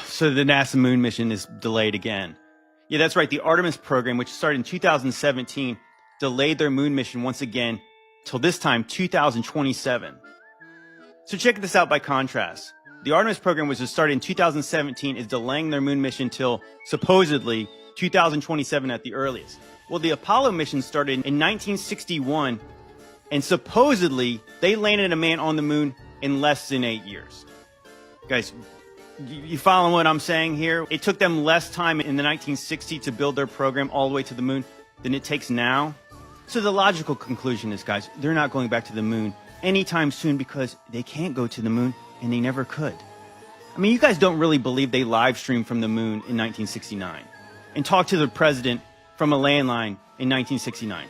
So the NASA moon mission is delayed again. Yeah, that's right. The Artemis program, which started in 2017, delayed their moon mission once again till this time, 2027. So check this out by contrast. The Artemis program, which was started in 2017, is delaying their moon mission till supposedly 2027 at the earliest. Well, the Apollo mission started in 1961, and supposedly they landed a man on the moon in less than 8 years. Guys, you following what I'm saying here? It took them less time in the 1960s to build their program all the way to the moon than it takes now. So the logical conclusion is, guys, they're not going back to the moon anytime soon because they can't go to the moon and they never could. I mean, you guys don't really believe they live streamed from the moon in 1969 and talked to the president from a landline in 1969.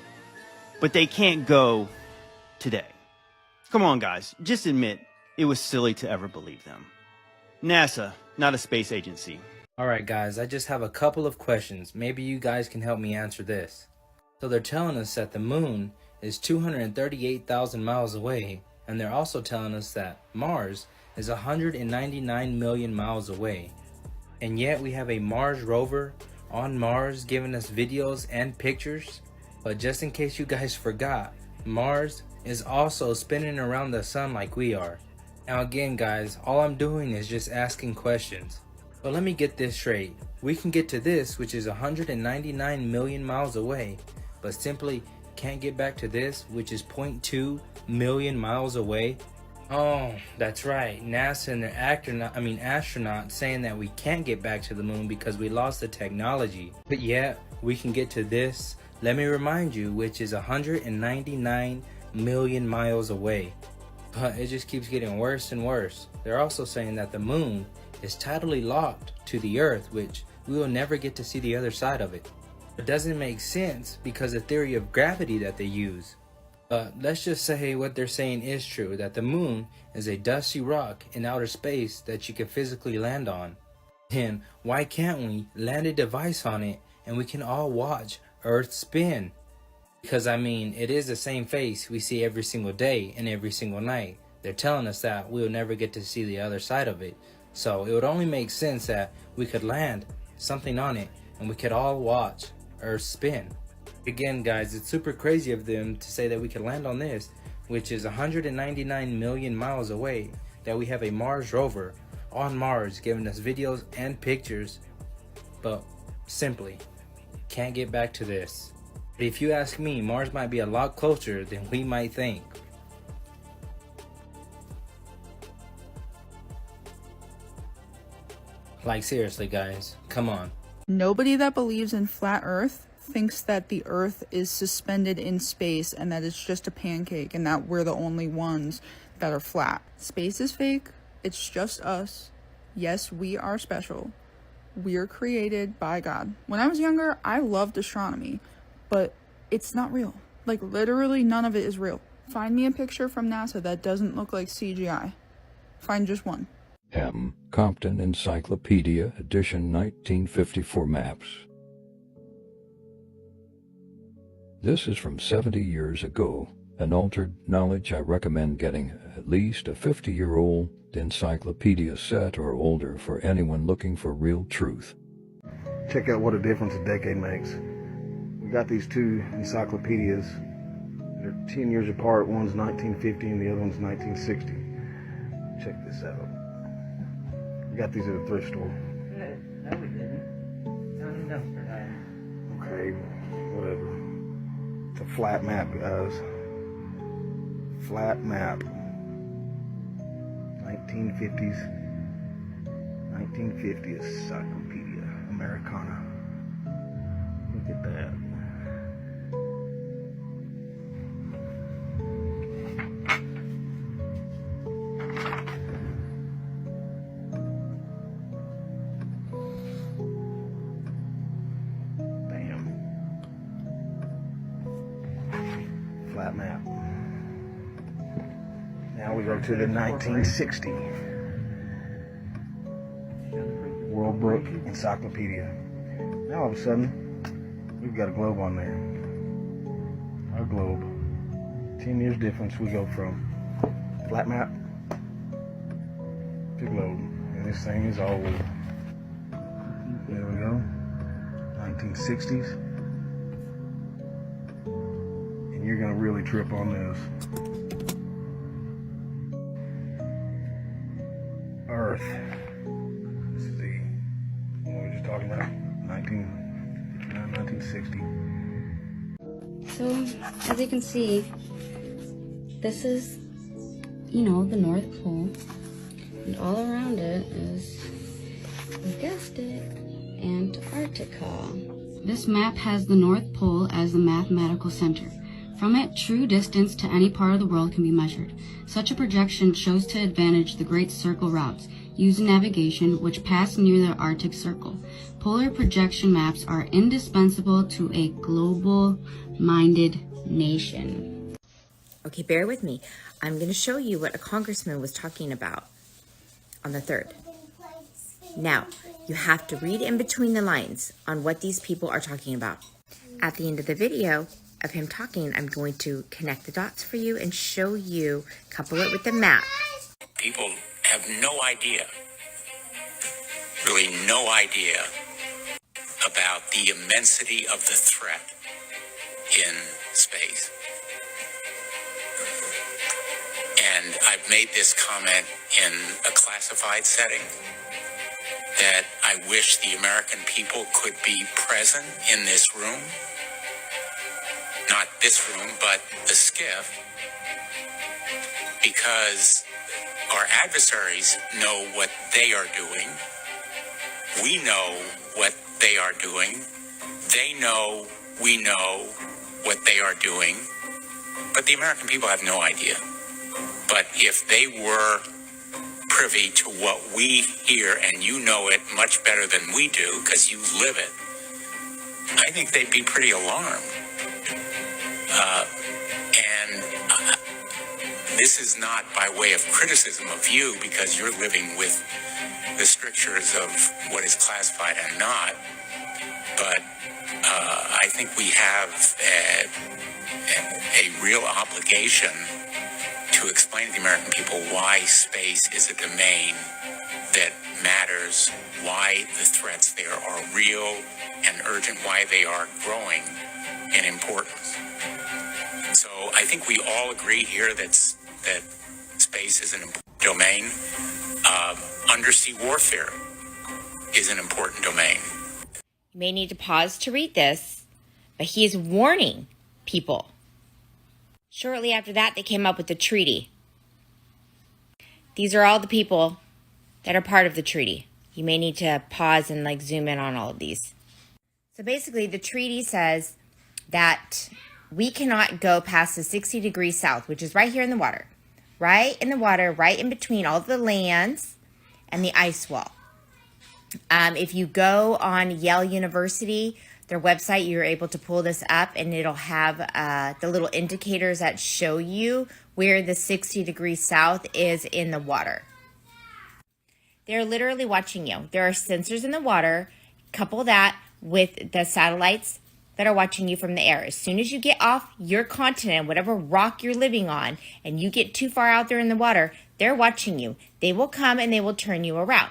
But they can't go today. Come on, guys, just admit it was silly to ever believe them. NASA, not a space agency. Alright guys, I just have a couple of questions. Maybe you guys can help me answer this. So they're telling us that the moon is 238,000 miles away, and they're also telling us that Mars is 199 million miles away. And yet we have a Mars rover on Mars giving us videos and pictures. But just in case you guys forgot, Mars is also spinning around the sun like we are. Now again guys, all I'm doing is just asking questions. But let me get this straight. We can get to this, which is 199 million miles away, but simply can't get back to this, which is 0.2 million miles away. Oh, that's right. NASA and their astronauts saying that we can't get back to the moon because we lost the technology. But yet, we can get to this, let me remind you, which is 199 million miles away. But it just keeps getting worse and worse. They're also saying that the moon is tidally locked to the Earth, which we will never get to see the other side of it. It doesn't make sense because the theory of gravity that they use. But let's just say what they're saying is true, that the moon is a dusty rock in outer space that you can physically land on. Then why can't we land a device on it and we can all watch Earth spin? Because I mean, it is the same face we see every single day and every single night. They're telling us that we'll never get to see the other side of it. So it would only make sense that we could land something on it and we could all watch Earth spin. Again guys, it's super crazy of them to say that we could land on this, which is 199 million miles away, that we have a Mars rover on Mars giving us videos and pictures, but simply can't get back to this. But if you ask me, Mars might be a lot closer than we might think. Like seriously guys, come on. Nobody that believes in flat Earth thinks that the Earth is suspended in space and that it's just a pancake and that we're the only ones that are flat. Space is fake. It's just us. Yes, we are special. We're created by God. When I was younger, I loved astronomy, but it's not real. Like literally none of it is real. Find me a picture from NASA that doesn't look like CGI. Find just one. M. Compton Encyclopedia, edition 1954 maps. This is from 70 years ago. An altered knowledge. I recommend getting at least a 50-year-old encyclopedia set or older for anyone looking for real truth. Check out what a difference a decade makes. We got these two encyclopedias. They're 10 years apart. One's 1950 and the other one's 1960. Check this out. We got these at a thrift store. No, we didn't. Okay, whatever. It's a flat map, guys. Flat map. 1950s. 1950 Encyclopedia Americana. Look at that. Flat map. Now we go to the 1960 World Book Encyclopedia. Now all of a sudden, we've got a globe on there. Our globe. 10 years difference. We go from flat map to globe. And And this thing is old. There we go. 1960s. And you're gonna really trip on this. Earth. This is the one we were just talking about. 1959, 1960. So, as you can see, this is, the North Pole. And all around it is, you guessed it, Antarctica. This map has the North Pole as the mathematical center. From it, true distance to any part of the world can be measured. Such a projection shows to advantage the Great Circle routes used in navigation which pass near the Arctic Circle. Polar projection maps are indispensable to a global-minded nation. Okay, bear with me. I'm going to show you what a congressman was talking about on the 3rd. Now, you have to read in between the lines on what these people are talking about. At the end of the video of him talking, I'm going to connect the dots for you and show you, couple it with the map. People have no idea, really no idea, about the immensity of the threat in space. And I've made this comment in a classified setting, that I wish the American people could be present in this room. Not this room, but the skiff, because our adversaries know what they are doing. We know what they are doing. They know we know what they are doing. But the American people have no idea. But if they were privy to what we hear, and you know it much better than we do because you live it, I think they'd be pretty alarmed. This is not by way of criticism of you, because you're living with the strictures of what is classified and not. But I think we have a real obligation to explain to the American people why space is a domain that matters, why the threats there are real and urgent, why they are growing in importance. So I think we all agree here that space is an important domain. Undersea warfare is an important domain. You may need to pause to read this, but he is warning people. Shortly after that, they came up with the treaty. These are all the people that are part of the treaty. You may need to pause and zoom in on all of these. So basically, the treaty says that we cannot go past the 60 degrees south, which is right here in the water. Right in the water, right in between all the lands and the ice wall. If you go on Yale University, their website, you're able to pull this up, and it'll have the little indicators that show you where the 60 degrees south is in the water. They're literally watching you. There are sensors in the water. Couple that with the satellites that are watching you from the air. As soon as you get off your continent, whatever rock you're living on, and you get too far out there in the water, they're watching you. They will come and they will turn you around.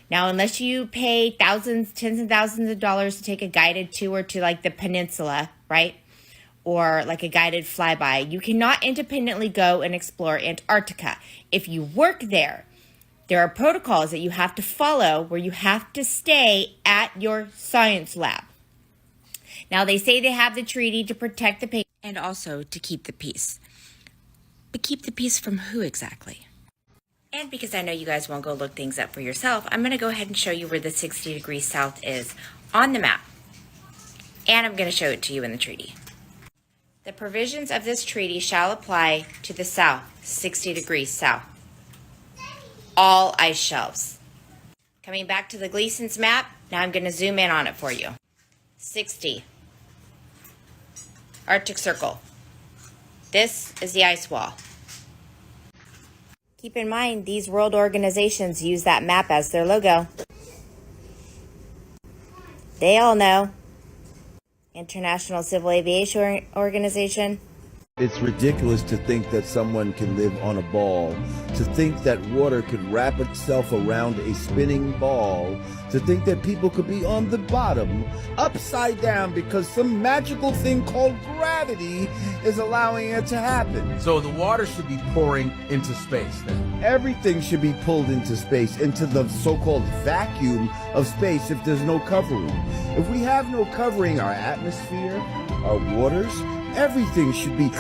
Now, unless you pay thousands, tens of thousands of dollars to take a guided tour to the peninsula, right? Or a guided flyby, you cannot independently go and explore Antarctica. If you work there, there are protocols that you have to follow where you have to stay at your science lab. Now, they say they have the treaty to protect the patient and also to keep the peace. But keep the peace from who exactly? And because I know you guys won't go look things up for yourself, I'm going to go ahead and show you where the 60 degrees south is on the map. And I'm going to show it to you in the treaty. The provisions of this treaty shall apply to the south, 60 degrees south. All ice shelves. Coming back to the Gleason's map, now I'm going to zoom in on it for you. 60. Arctic Circle. This is the ice wall. Keep in mind, these world organizations use that map as their logo. They all know. International Civil Aviation Organization, It's ridiculous to think that someone can live on a ball, to think that water could wrap itself around a spinning ball, to think that people could be on the bottom, upside down, because some magical thing called gravity is allowing it to happen. So the water should be pouring into space then? Everything should be pulled into space, into the so-called vacuum of space if there's no covering. If we have no covering, our atmosphere, our waters, everything should be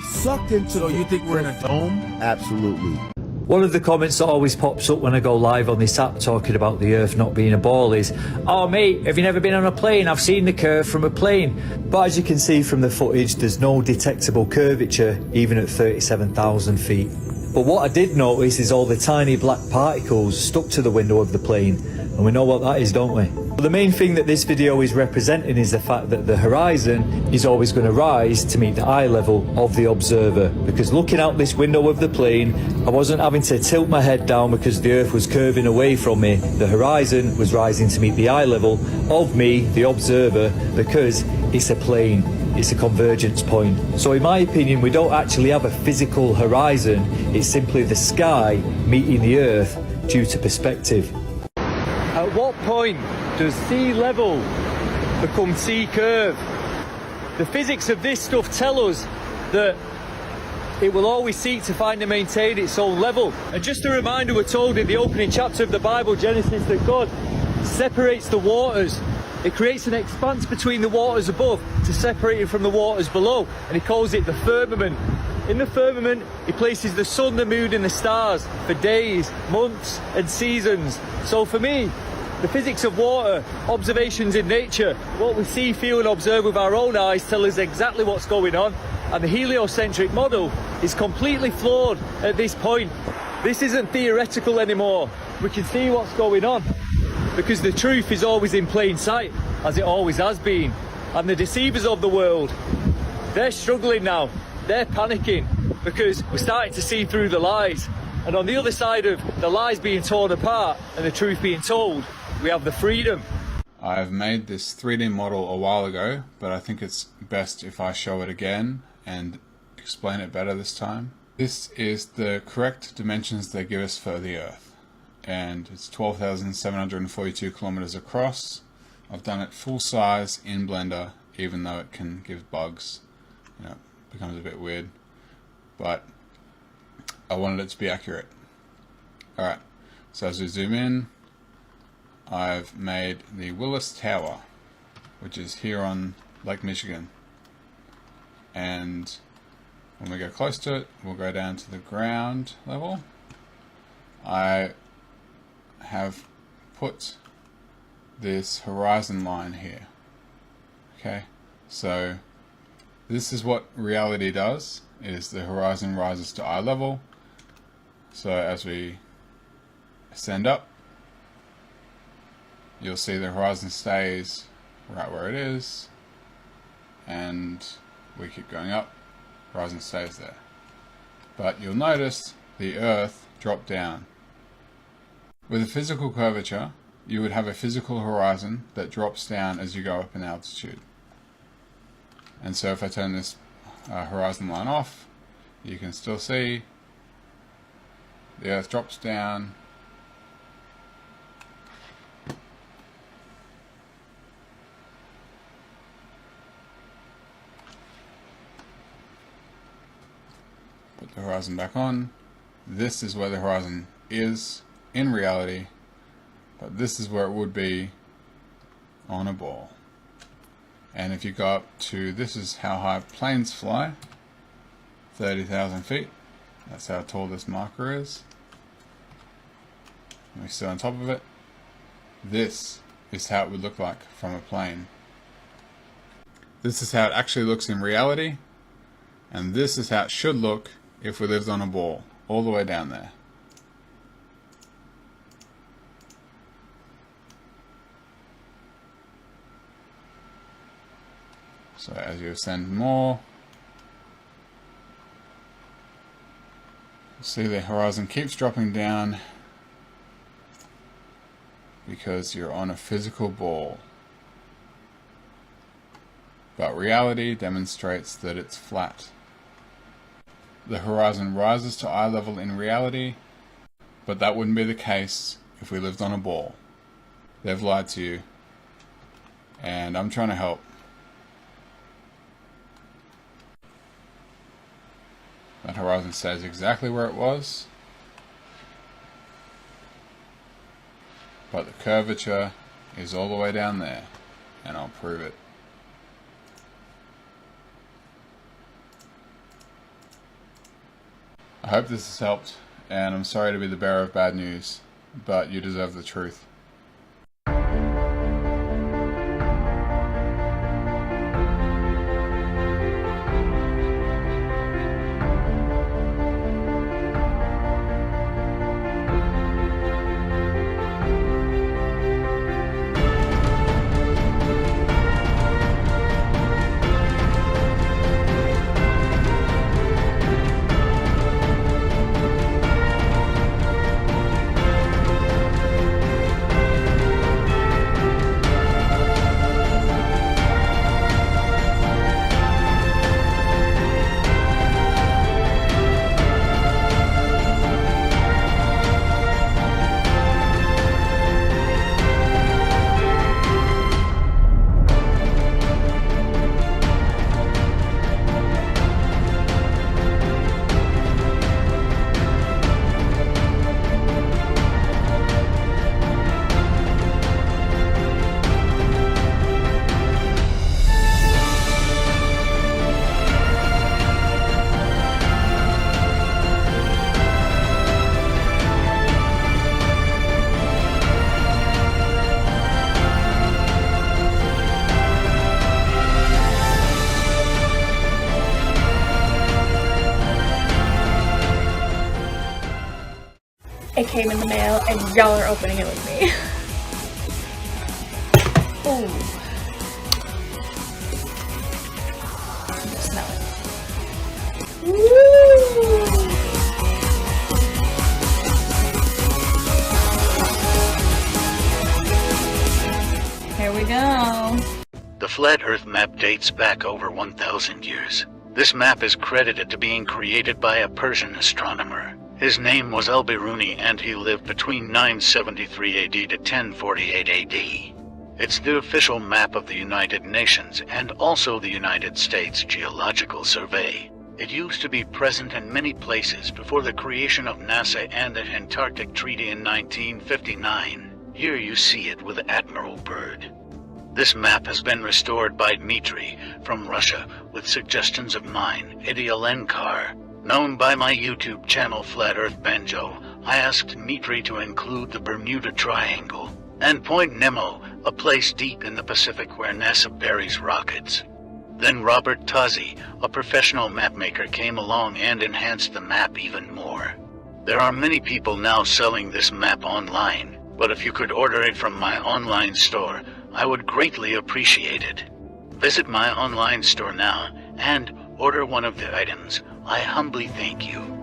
sucked into. So you think we're in a dome? Absolutely. One of the comments that always pops up when I go live on this app talking about the Earth not being a ball is, "Oh mate, have you never been on a plane? I've seen the curve from a plane." But as you can see from the footage, there's no detectable curvature even at 37,000 feet. But what I did notice is all the tiny black particles stuck to the window of the plane, and we know what that is, don't we? But the main thing that this video is representing is the fact that the horizon is always going to rise to meet the eye level of the observer, because looking out this window of the plane, I wasn't having to tilt my head down because the Earth was curving away from me. The horizon was rising to meet the eye level of me, the observer, because it's a plane. It's a convergence point. So in my opinion, we don't actually have a physical horizon. It's simply the sky meeting the Earth due to perspective. At what point does sea level become sea curve? The physics of this stuff tell us that it will always seek to find and maintain its own level. And just a reminder, we're told in the opening chapter of the Bible, Genesis, that God separates the waters. It creates an expanse between the waters above to separate it from the waters below, and he calls it the firmament. In the firmament, he places the sun, the moon and the stars for days, months and seasons. So for me, the physics of water, observations in nature, what we see, feel and observe with our own eyes tell us exactly what's going on, and the heliocentric model is completely flawed at this point. This isn't theoretical anymore. We can see what's going on, because the truth is always in plain sight, as it always has been. And the deceivers of the world, they're struggling now. They're panicking because we're starting to see through the lies. And on the other side of the lies being torn apart and the truth being told, we have the freedom. I've made this 3D model a while ago, but I think it's best if I show it again and explain it better this time. This is the correct dimensions they give us for the Earth, and it's 12,742 kilometers across. I've done it full size in Blender, even though it can give bugs. You know, it becomes a bit weird, but I wanted it to be accurate. Alright, so as we zoom in, I've made the Willis Tower, which is here on Lake Michigan. And when we go close to it, we'll go down to the ground level. I have put this horizon line here. Okay, so this is what reality does, is the horizon rises to eye level. So as we ascend up, you'll see the horizon stays right where it is, and we keep going up, horizon stays there. But you'll notice the Earth dropped down. With a physical curvature, you would have a physical horizon that drops down as you go up in altitude. And so if I turn this horizon line off, you can still see the Earth drops down. Put the horizon back on. This is where the horizon is in reality, but this is where it would be on a ball. And if you go up to, this is how high planes fly, 30,000 feet. That's how tall this marker is. And we sit on top of it. This is how it would look like from a plane. This is how it actually looks in reality, and this is how it should look if we lived on a ball, all the way down there. So as you ascend more, you'll see the horizon keeps dropping down because you're on a physical ball. But reality demonstrates that it's flat. the horizon rises to eye level in reality, but that wouldn't be the case if we lived on a ball. They've lied to you, and I'm trying to help. That horizon stays exactly where it was, but the curvature is all the way down there, and I'll prove it. I hope this has helped, and I'm sorry to be the bearer of bad news, but you deserve the truth. It came in the mail and y'all are opening it with me. Ooh. Smell it. Woo! Here we go. The flat Earth map dates back over 1,000 years. This map is credited to being created by a Persian astronomer. His name was Al-Biruni, and he lived between 973 AD to 1048 AD. It's the official map of the United Nations and also the United States Geological Survey. It used to be present in many places before the creation of NASA and the Antarctic Treaty in 1959. Here you see it with Admiral Byrd. This map has been restored by Dmitry from Russia with suggestions of mine, Idialenkar. Known by my YouTube channel Flat Earth Banjo, I asked Dmitry to include the Bermuda Triangle and Point Nemo, a place deep in the Pacific where NASA buries rockets. Then Robert Tozzi, a professional mapmaker, came along and enhanced the map even more. There are many people now selling this map online, but if you could order it from my online store, I would greatly appreciate it. Visit my online store now and order one of the items. I humbly thank you.